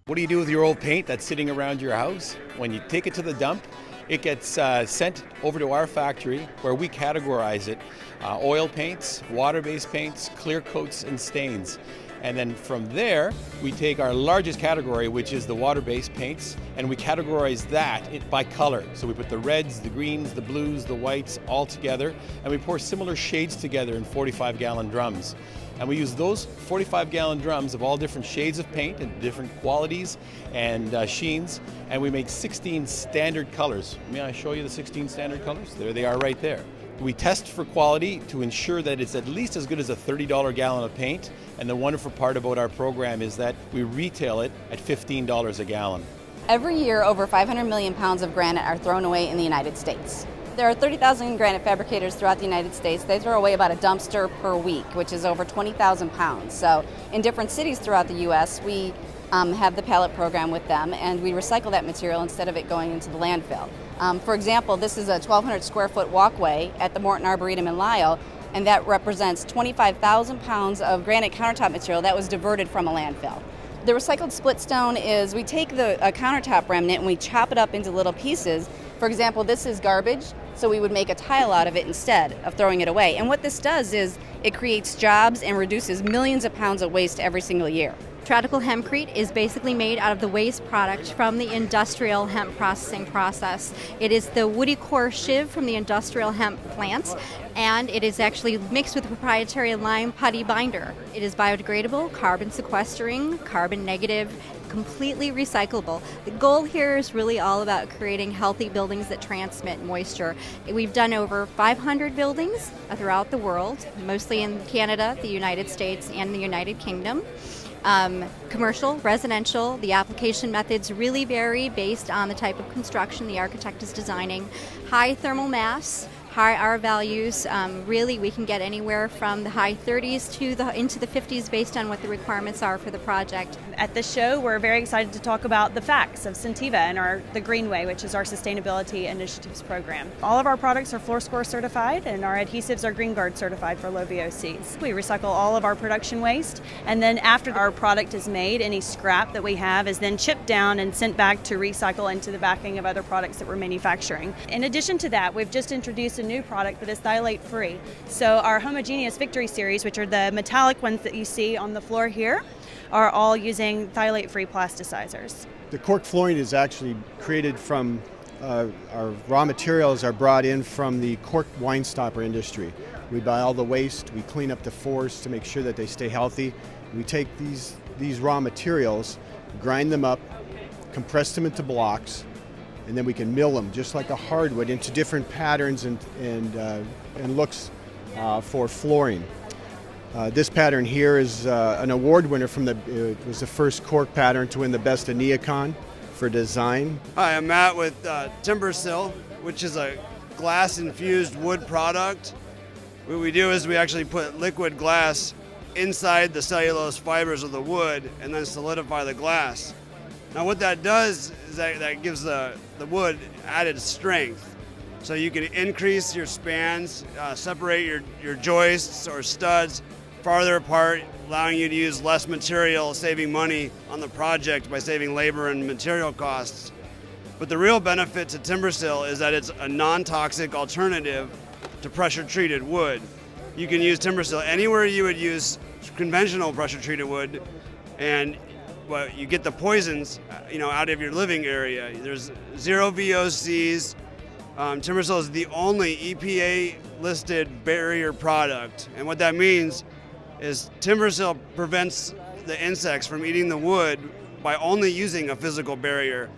What do you do with your old paint that's sitting around your house? When you take it to the dump, it gets sent over to our factory where we categorize it. Oil paints, water-based paints, clear coats, and stains. And then from there, we take our largest category, which is the water-based paints, and we categorize that by color. So we put the reds, the greens, the blues, the whites all together, and we pour similar shades together in 45-gallon drums. And we use those 45-gallon drums of all different shades of paint and different qualities and sheens, and we make 16 standard colors. May I show you the 16 standard colors? There they are right there. We test for quality to ensure that it's at least as good as a $30 gallon of paint, and the wonderful part about our program is that we retail it at $15 a gallon. Every year, over 500 million pounds of granite are thrown away in the United States. There are 30,000 granite fabricators throughout the United States. They throw away about a dumpster per week, which is over 20,000 pounds. So in different cities throughout the U.S., we have the pallet program with them, and we recycle that material instead of it going into the landfill. For example, this is a 1,200 square foot walkway at the Morton Arboretum in Lisle, and that represents 25,000 pounds of granite countertop material that was diverted from a landfill. The recycled split stone is we take the countertop remnant and we chop it up into little pieces. For example, this is garbage, so we would make a tile out of it instead of throwing it away. And what this does is it creates jobs and reduces millions of pounds of waste every single year. Tradical hempcrete is basically made out of the waste product from the industrial hemp processing process. It is the woody core shiv from the industrial hemp plants, and it is actually mixed with a proprietary lime putty binder. It is biodegradable, carbon sequestering, carbon negative, completely recyclable. The goal here is really all about creating healthy buildings that transmit moisture. We've done over 500 buildings throughout the world, mostly in Canada, the United States, and the United Kingdom. Commercial, residential, the application methods really vary based on the type of construction the architect is designing. High thermal mass, high R values, really we can get anywhere from the high 30s to into the 50s based on what the requirements are for the project. At this show, we're very excited to talk about the facts of Scentiva and the Greenway, which is our sustainability initiatives program. All of our products are Floor Score certified, and our adhesives are Green Guard certified for low VOCs. We recycle all of our production waste, and then after our product is made, any scrap that we have is then chipped down and sent back to recycle into the backing of other products that we're manufacturing. In addition to that, we've just introduced a new product that is phthalate free. So our homogeneous Victory series, which are the metallic ones that you see on the floor here, are all using phthalate free plasticizers. The cork flooring is actually created from our raw materials are brought in from the cork wine stopper industry. We buy all the waste, we clean up the fours to make sure that they stay healthy. We take these raw materials, grind them up, compress them into blocks, and then we can mill them just like a hardwood into different patterns and looks for flooring. This pattern here is an award winner from it was the first cork pattern to win the Best of Neocon for design. Hi, I'm Matt with Timbersill, which is a glass-infused wood product. What we do is we actually put liquid glass inside the cellulose fibers of the wood and then solidify the glass. Now what that does is that gives the wood added strength. So you can increase your spans, separate your joists or studs farther apart, allowing you to use less material, saving money on the project by saving labor and material costs. But the real benefit to Timbersill is that it's a non-toxic alternative to pressure-treated wood. You can use Timbersill anywhere you would use conventional pressure-treated wood, and you get the poisons, out of your living area. There's 0 VOCs. Timbersill is the only EPA-listed barrier product, and what that means is Timbersill prevents the insects from eating the wood by only using a physical barrier.